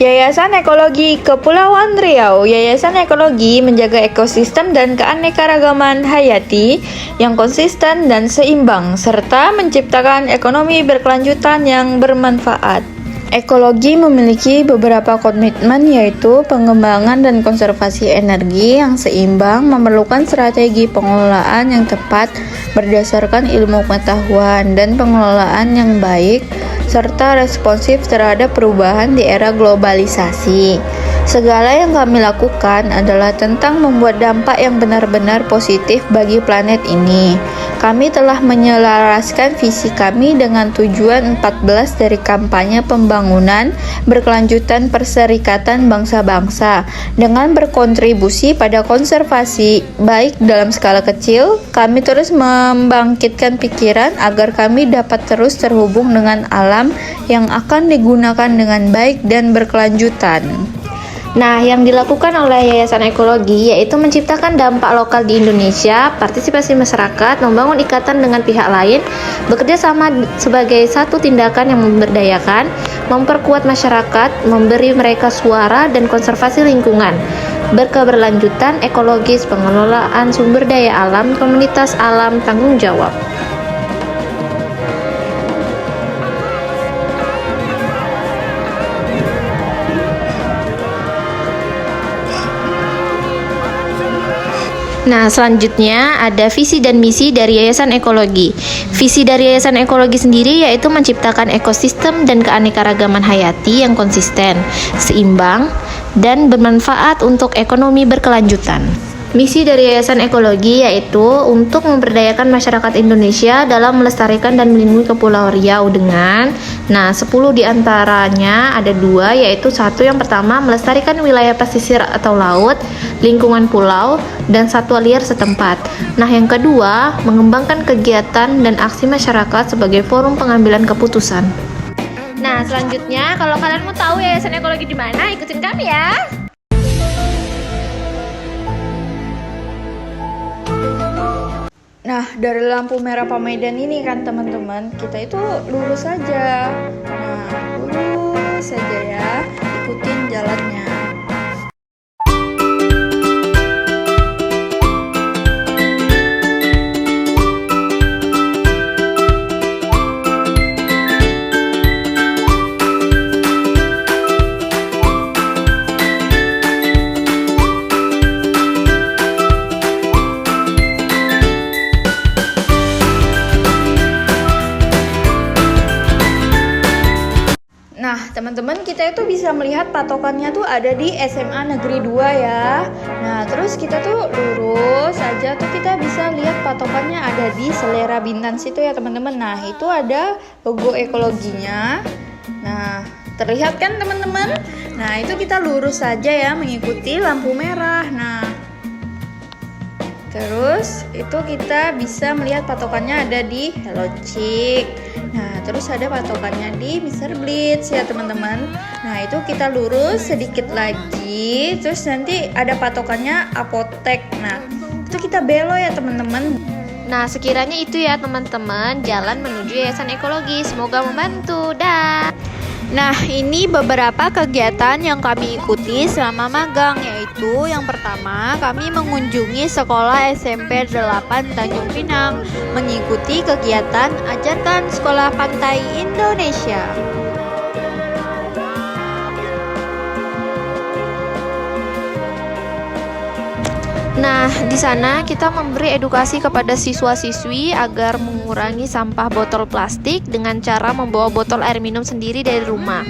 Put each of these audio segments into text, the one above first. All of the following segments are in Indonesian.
Yayasan Ekologi Kepulauan Riau. Yayasan Ekologi menjaga ekosistem dan keanekaragaman hayati yang konsisten dan seimbang, serta menciptakan ekonomi berkelanjutan yang bermanfaat. Ekologi memiliki beberapa komitmen, yaitu pengembangan dan konservasi energi yang seimbang, memerlukan strategi pengelolaan yang tepat berdasarkan ilmu pengetahuan dan pengelolaan yang baik, serta responsif terhadap perubahan di era globalisasi. Segala yang kami lakukan adalah tentang membuat dampak yang benar-benar positif bagi planet ini. Kami telah menyelaraskan visi kami dengan tujuan 14 dari kampanye pembangunan berkelanjutan Perserikatan Bangsa-Bangsa. Dengan berkontribusi pada konservasi, baik dalam skala kecil, kami terus membangkitkan pikiran agar kami dapat terus terhubung dengan alam yang akan digunakan dengan baik dan berkelanjutan. Nah, yang dilakukan oleh Yayasan Ekologi yaitu menciptakan dampak lokal di Indonesia, partisipasi masyarakat, membangun ikatan dengan pihak lain, bekerja sama sebagai satu tindakan yang memberdayakan, memperkuat masyarakat, memberi mereka suara, dan konservasi lingkungan, berkeberlanjutan, ekologis, pengelolaan sumber daya alam, komunitas alam, tanggung jawab. Nah, selanjutnya ada visi dan misi dari Yayasan Ekologi. Visi dari Yayasan Ekologi sendiri yaitu menciptakan ekosistem dan keanekaragaman hayati yang konsisten, seimbang, dan bermanfaat untuk ekonomi berkelanjutan. Misi dari Yayasan Ekologi yaitu untuk memberdayakan masyarakat Indonesia dalam melestarikan dan melindungi Kepulauan Riau dengan 10 diantaranya ada 2, yaitu 1 yang pertama melestarikan wilayah pesisir atau laut, lingkungan pulau, dan satwa liar setempat. Nah, yang kedua, mengembangkan kegiatan dan aksi masyarakat sebagai forum pengambilan keputusan. Nah, selanjutnya kalau kalian mau tahu Yayasan Ekologi di mana, ikutin kami ya. Nah, dari lampu merah Pamedan ini kan teman-teman, kita itu lurus saja. Nah, lurus saja ya, ikutin jalannya. Nah, teman-teman, kita itu bisa melihat patokannya tuh ada di SMA Negeri 2 ya. Nah, terus kita tuh lurus aja tuh kita bisa lihat patokannya ada di Selera Bintan situ ya, teman-teman. Nah, itu ada logo ekologinya. Nah, terlihat kan, teman-teman? Nah, itu kita lurus saja ya mengikuti lampu merah. Nah, terus itu kita bisa melihat patokannya ada di Hello Chick. Nah, terus ada patokannya di Mr. Blitz ya, teman-teman. Nah, itu kita lurus sedikit lagi, terus nanti ada patokannya Apotek. Nah, itu kita belok ya, teman-teman. Nah, sekiranya itu ya teman-teman jalan menuju Yayasan Ekologi. Semoga membantu. Dah. Nah, ini beberapa kegiatan yang kami ikuti selama magang, yaitu yang pertama, kami mengunjungi sekolah SMP 8 Tanjung Pinang, mengikuti kegiatan Ajarkan Sekolah Pantai Indonesia. Nah, di sana kita memberi edukasi kepada siswa-siswi agar mengurangi sampah botol plastik dengan cara membawa botol air minum sendiri dari rumah.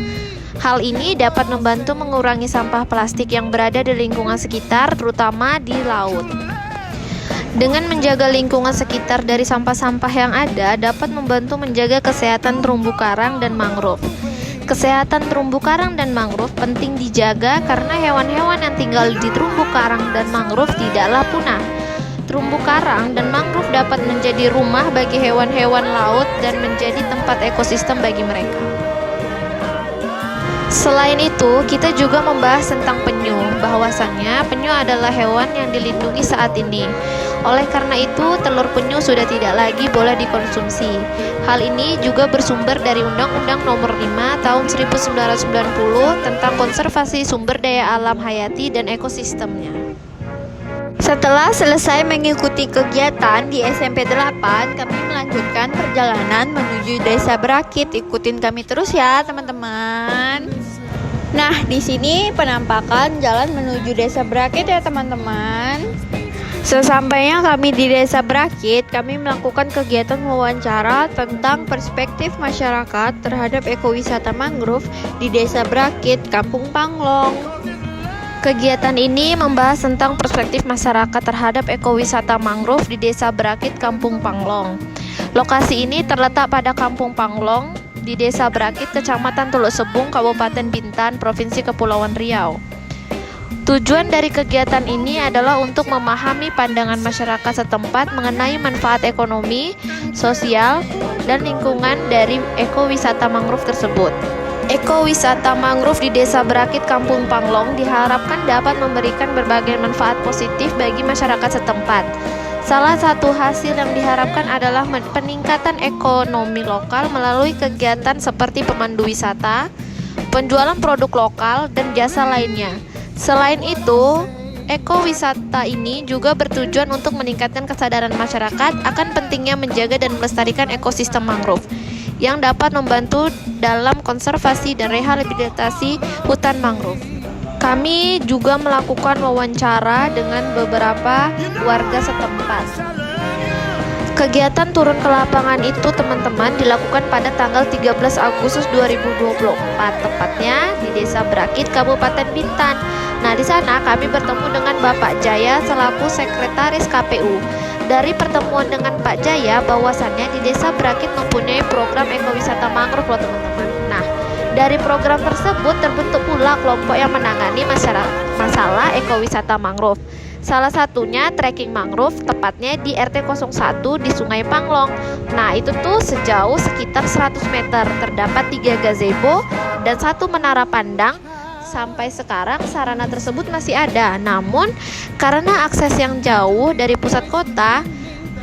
Hal ini dapat membantu mengurangi sampah plastik yang berada di lingkungan sekitar, terutama di laut. Dengan menjaga lingkungan sekitar dari sampah-sampah yang ada, dapat membantu menjaga kesehatan terumbu karang dan mangrove. Kesehatan terumbu karang dan mangrove penting dijaga karena hewan-hewan yang tinggal di terumbu karang dan mangrove tidaklah punah. Terumbu karang dan mangrove dapat menjadi rumah bagi hewan-hewan laut dan menjadi tempat ekosistem bagi mereka. Selain itu, kita juga membahas tentang penyu, bahwasannya penyu adalah hewan yang dilindungi saat ini. Oleh karena itu, telur penyu sudah tidak lagi boleh dikonsumsi. Hal ini juga bersumber dari Undang-Undang Nomor 5 Tahun 1990 tentang konservasi sumber daya alam hayati dan ekosistemnya. Setelah selesai mengikuti kegiatan di SMP 8, kami melanjutkan perjalanan menuju Desa Berakit. Ikutin kami terus ya, teman-teman. Nah, di sini penampakan jalan menuju Desa Berakit ya, teman-teman. Sesampainya kami di Desa Berakit, kami melakukan kegiatan wawancara tentang perspektif masyarakat terhadap ekowisata mangrove di Desa Berakit, Kampung Panglong. Kegiatan ini membahas tentang perspektif masyarakat terhadap ekowisata mangrove di Desa Berakit, Kampung Panglong. Lokasi ini terletak pada Kampung Panglong di Desa Berakit, Kecamatan Teluk Sebung, Kabupaten Bintan, Provinsi Kepulauan Riau. Tujuan dari kegiatan ini adalah untuk memahami pandangan masyarakat setempat mengenai manfaat ekonomi, sosial, dan lingkungan dari ekowisata mangrove tersebut. Ekowisata mangrove di Desa Berakit, Kampung Panglong diharapkan dapat memberikan berbagai manfaat positif bagi masyarakat setempat. Salah satu hasil yang diharapkan adalah peningkatan ekonomi lokal melalui kegiatan seperti pemandu wisata, penjualan produk lokal, dan jasa lainnya. Selain itu, ekowisata ini juga bertujuan untuk meningkatkan kesadaran masyarakat akan pentingnya menjaga dan melestarikan ekosistem mangrove yang dapat membantu dalam konservasi dan rehabilitasi hutan mangrove. Kami juga melakukan wawancara dengan beberapa warga setempat. Kegiatan turun ke lapangan itu, teman-teman, dilakukan pada tanggal 13 Agustus 2024, tepatnya di Desa Berakit, Kabupaten Bintan. Nah, di sana kami bertemu dengan Bapak Jaya selaku Sekretaris KPU. Dari pertemuan dengan Pak Jaya, bahwasannya di Desa Berakit mempunyai program ekowisata mangrove loh, teman-teman. Nah, dari program tersebut terbentuk pula kelompok yang menangani masalah ekowisata mangrove. Salah satunya trekking mangrove, tepatnya di RT 01 di Sungai Panglong. Nah, itu tuh sejauh sekitar 100 meter. Terdapat 3 gazebo dan 1 menara pandang. Sampai sekarang sarana tersebut masih ada. Namun, karena akses yang jauh dari pusat kota,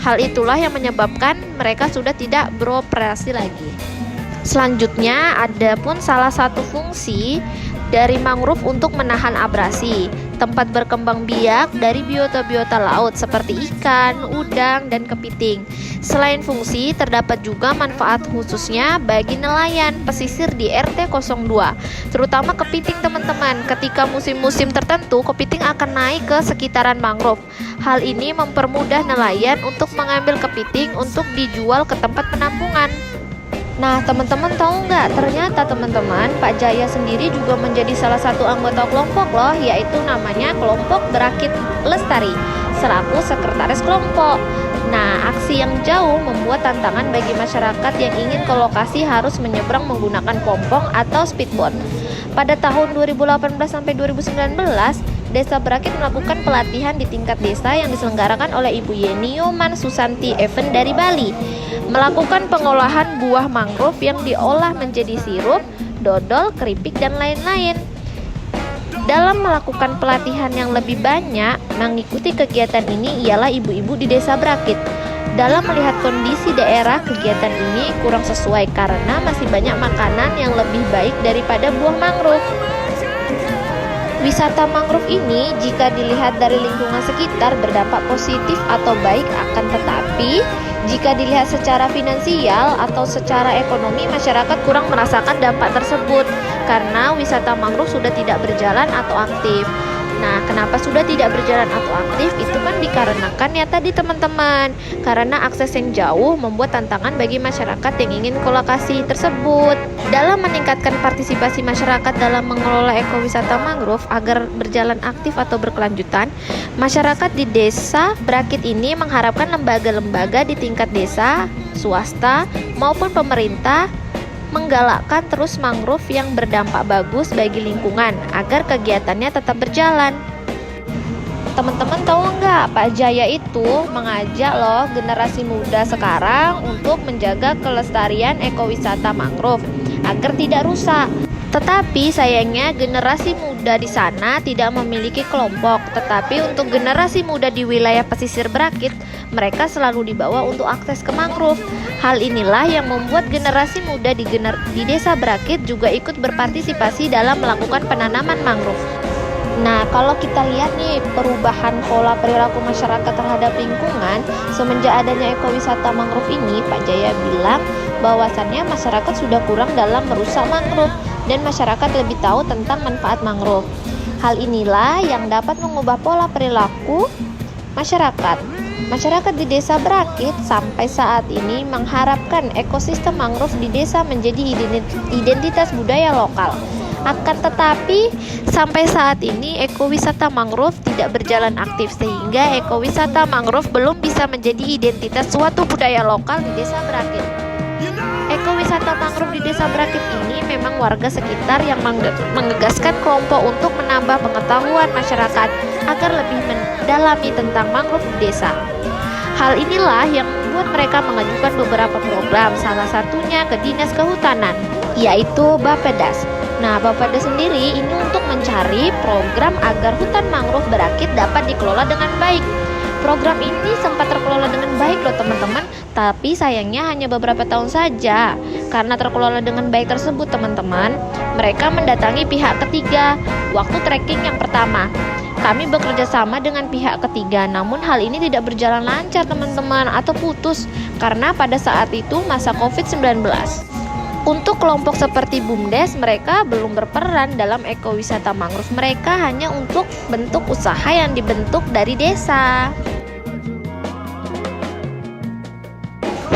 hal itulah yang menyebabkan mereka sudah tidak beroperasi lagi. Selanjutnya, ada pun salah satu fungsi dari mangrove untuk menahan abrasi, tempat berkembang biak dari biota-biota laut seperti ikan, udang, dan kepiting. Selain fungsi, terdapat juga manfaat khususnya bagi nelayan pesisir di RT 02, terutama kepiting, teman-teman. Ketika musim-musim tertentu, kepiting akan naik ke sekitaran mangrove. Hal ini mempermudah nelayan untuk mengambil kepiting untuk dijual ke tempat penampungan. Nah, teman-teman tahu nggak? Ternyata teman-teman, Pak Jaya sendiri juga menjadi salah satu anggota kelompok loh, yaitu namanya Kelompok Berakit Lestari, selaku sekretaris kelompok. Nah, aksi yang jauh membuat tantangan bagi masyarakat yang ingin ke lokasi harus menyeberang menggunakan pompong atau speedboat. Pada tahun 2018 sampai 2019, Desa Berakit melakukan pelatihan di tingkat desa yang diselenggarakan oleh Ibu Yenioman Susanti Even dari Bali, melakukan pengolahan buah mangrove yang diolah menjadi sirup, dodol, keripik, dan lain-lain. Dalam melakukan pelatihan yang lebih banyak, mengikuti kegiatan ini ialah ibu-ibu di Desa Berakit. Dalam melihat kondisi daerah, kegiatan ini kurang sesuai karena masih banyak makanan yang lebih baik daripada buah mangrove. Wisata mangrove ini jika dilihat dari lingkungan sekitar berdampak positif atau baik, akan tetapi jika dilihat secara finansial atau secara ekonomi, masyarakat kurang merasakan dampak tersebut karena wisata mangrove sudah tidak berjalan atau aktif. Nah, kenapa sudah tidak berjalan atau aktif? Itu kan dikarenakan ya tadi, teman-teman, karena akses yang jauh membuat tantangan bagi masyarakat yang ingin ke lokasi tersebut. Dalam meningkatkan partisipasi masyarakat dalam mengelola ekowisata mangrove agar berjalan aktif atau berkelanjutan, masyarakat di Desa Berakit ini mengharapkan lembaga-lembaga di tingkat desa, swasta, maupun pemerintah menggalakkan terus mangrove yang berdampak bagus bagi lingkungan agar kegiatannya tetap berjalan. Teman-teman tahu nggak, Pak Jaya itu mengajak loh generasi muda sekarang untuk menjaga kelestarian ekowisata mangrove agar tidak rusak. Tetapi sayangnya generasi muda di sana tidak memiliki kelompok. Tetapi untuk generasi muda di wilayah pesisir Berakit, mereka selalu dibawa untuk akses ke mangrove. Hal inilah yang membuat generasi muda di desa Berakit juga ikut berpartisipasi dalam melakukan penanaman mangrove. Nah, kalau kita lihat nih perubahan pola perilaku masyarakat terhadap lingkungan semenjak adanya ekowisata mangrove ini, Pak Jaya bilang bahwasannya masyarakat sudah kurang dalam merusak mangrove dan masyarakat lebih tahu tentang manfaat mangrove. Hal inilah yang dapat mengubah pola perilaku masyarakat. Masyarakat di desa Berakit sampai saat ini mengharapkan ekosistem mangrove di desa menjadi identitas budaya lokal. Akan tetapi sampai saat ini ekowisata mangrove tidak berjalan aktif sehingga ekowisata mangrove belum bisa menjadi identitas suatu budaya lokal di desa Berakit. Ekowisata mangrove di desa Berakit ini memang warga sekitar yang menggegaskan kelompok untuk menambah pengetahuan masyarakat agar lebih mendalami tentang mangrove di desa. Hal inilah yang membuat mereka mengajukan beberapa program, salah satunya ke Dinas Kehutanan, yaitu Bappedas. Nah, Bappedas sendiri ini untuk mencari program agar hutan mangrove Berakit dapat dikelola dengan baik. Program ini sempat terkelola dengan baik loh teman-teman, tapi sayangnya hanya beberapa tahun saja. Karena terkelola dengan baik tersebut teman-teman, mereka mendatangi pihak ketiga waktu trekking yang pertama. Kami bekerja sama dengan pihak ketiga, namun hal ini tidak berjalan lancar teman-teman atau putus karena pada saat itu masa COVID-19. Untuk kelompok seperti BUMDes, mereka belum berperan dalam ekowisata mangrove. Mereka hanya untuk bentuk usaha yang dibentuk dari desa.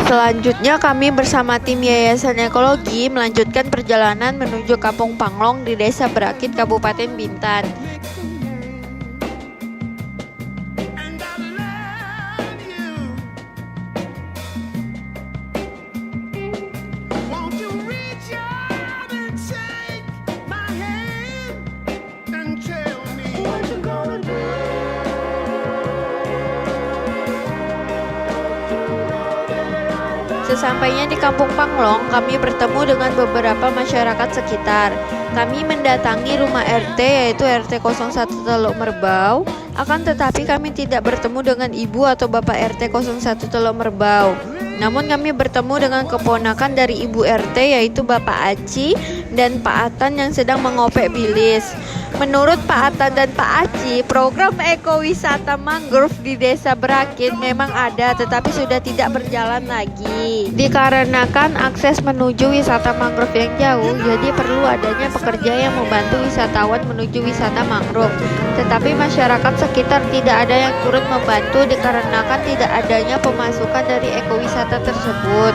Selanjutnya kami bersama tim Yayasan Ekologi melanjutkan perjalanan menuju Kampung Panglong di Desa Berakit, Kabupaten Bintan. Sesampainya di Kampung Panglong, kami bertemu dengan beberapa masyarakat sekitar. Kami mendatangi rumah RT yaitu RT 01 Teluk Merbau. Akan tetapi kami tidak bertemu dengan ibu atau bapak RT 01 Teluk Merbau. Namun kami bertemu dengan keponakan dari ibu RT yaitu Bapak Aci dan Pak Atan yang sedang mengopek bilis. Menurut Pak Atan dan Pak Aci, program ekowisata mangrove di Desa Berakit memang ada tetapi sudah tidak berjalan lagi. Dikarenakan akses menuju wisata mangrove yang jauh, jadi perlu adanya pekerja yang membantu wisatawan menuju wisata mangrove. Tetapi masyarakat sekitar tidak ada yang turut membantu dikarenakan tidak adanya pemasukan dari ekowisata tersebut.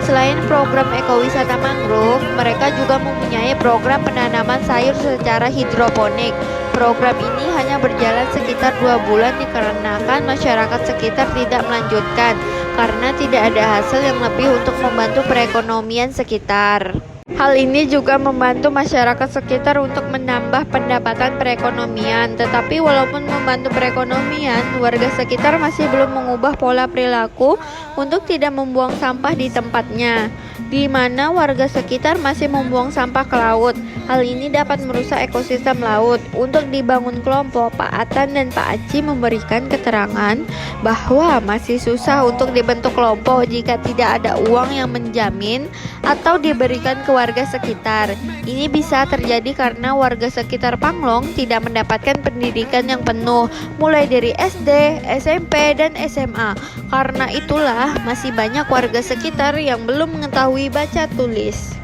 Selain program ekowisata mangrove, mereka juga mempunyai program penanaman sayur secara hidroponik. Program ini hanya berjalan sekitar 2 bulan dikarenakan masyarakat sekitar tidak melanjutkan karena tidak ada hasil yang lebih untuk membantu perekonomian sekitar. Hal ini juga membantu masyarakat sekitar untuk menambah pendapatan perekonomian. Tetapi walaupun membantu perekonomian, warga sekitar masih belum mengubah pola perilaku untuk tidak membuang sampah di tempatnya, di mana warga sekitar masih membuang sampah ke laut. Hal ini dapat merusak ekosistem laut. Untuk dibangun kelompok, Pak Atan dan Pak Aci memberikan keterangan bahwa masih susah untuk dibentuk kelompok jika tidak ada uang yang menjamin atau diberikan ke warga sekitar. Ini bisa terjadi karena warga sekitar Panglong tidak mendapatkan pendidikan yang penuh, mulai dari SD, SMP, dan SMA. Karena itulah masih banyak warga sekitar yang belum mengetahui baca tulis.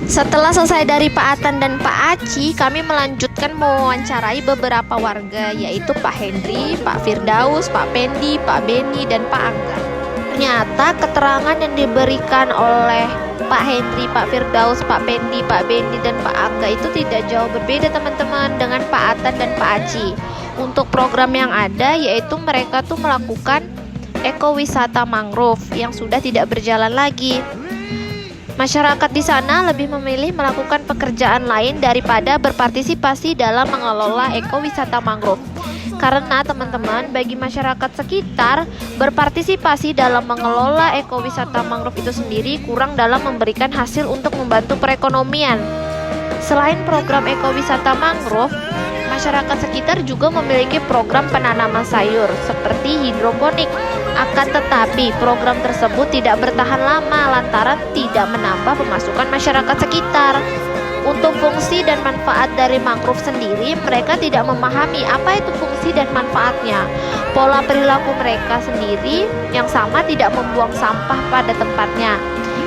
Setelah selesai dari Pak Atan dan Pak Aci, kami melanjutkan mewawancarai beberapa warga, yaitu Pak Hendri, Pak Firdaus, Pak Pendi, Pak Beni, dan Pak Angga. Ternyata keterangan yang diberikan oleh Pak Hendri, Pak Firdaus, Pak Pendi, Pak Beni, dan Pak Angga itu tidak jauh berbeda teman-teman dengan Pak Atan dan Pak Aci. Untuk program yang ada, yaitu mereka tuh melakukan ekowisata mangrove yang sudah tidak berjalan lagi. Masyarakat di sana lebih memilih melakukan pekerjaan lain daripada berpartisipasi dalam mengelola ekowisata mangrove. Karena teman-teman, bagi masyarakat sekitar, berpartisipasi dalam mengelola ekowisata mangrove itu sendiri kurang dalam memberikan hasil untuk membantu perekonomian. Selain program ekowisata mangrove, masyarakat sekitar juga memiliki program penanaman sayur seperti hidroponik. Akan tetapi, program tersebut tidak bertahan lama lantaran tidak menambah pemasukan masyarakat sekitar. Untuk fungsi dan manfaat dari mangrove sendiri, mereka tidak memahami apa itu fungsi dan manfaatnya. Pola perilaku mereka sendiri yang sama tidak membuang sampah pada tempatnya,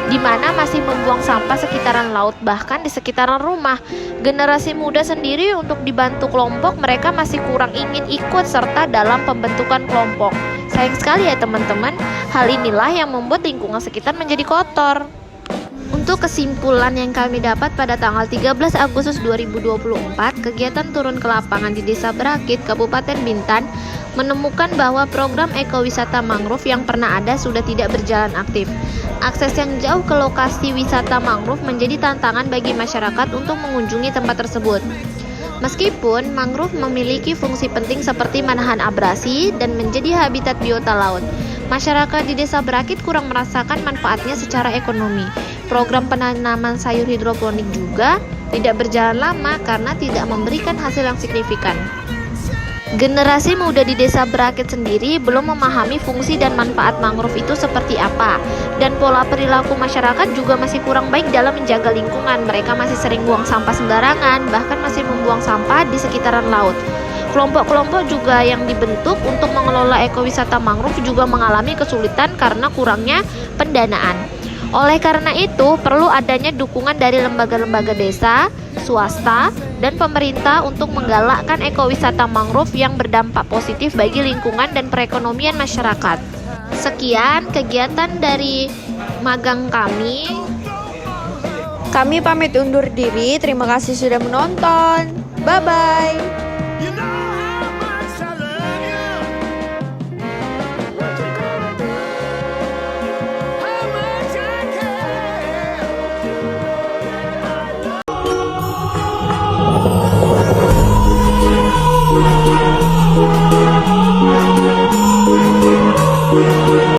di mana masih membuang sampah sekitaran laut, bahkan di sekitaran rumah. Generasi muda sendiri untuk dibantu kelompok, mereka masih kurang ingin ikut serta dalam pembentukan kelompok. Sayang sekali ya teman-teman, hal inilah yang membuat lingkungan sekitar menjadi kotor. Untuk kesimpulan yang kami dapat pada tanggal 13 Agustus 2024, kegiatan turun ke lapangan di Desa Berakit, Kabupaten Bintan, menemukan bahwa program ekowisata mangrove yang pernah ada sudah tidak berjalan aktif. Akses yang jauh ke lokasi wisata mangrove menjadi tantangan bagi masyarakat untuk mengunjungi tempat tersebut. Meskipun mangrove memiliki fungsi penting seperti menahan abrasi dan menjadi habitat biota laut, masyarakat di Desa Berakit kurang merasakan manfaatnya secara ekonomi. Program penanaman sayur hidroponik juga tidak berjalan lama karena tidak memberikan hasil yang signifikan. Generasi muda di Desa Berakit sendiri belum memahami fungsi dan manfaat mangrove itu seperti apa, dan pola perilaku masyarakat juga masih kurang baik dalam menjaga lingkungan. Mereka masih sering buang sampah sembarangan, bahkan masih membuang sampah di sekitaran laut. Kelompok-kelompok juga yang dibentuk untuk mengelola ekowisata mangrove juga mengalami kesulitan karena kurangnya pendanaan. Oleh karena itu, perlu adanya dukungan dari lembaga-lembaga desa, swasta, dan pemerintah untuk menggalakkan ekowisata mangrove yang berdampak positif bagi lingkungan dan perekonomian masyarakat. Sekian kegiatan dari magang kami. Kami pamit undur diri, terima kasih sudah menonton. Bye-bye.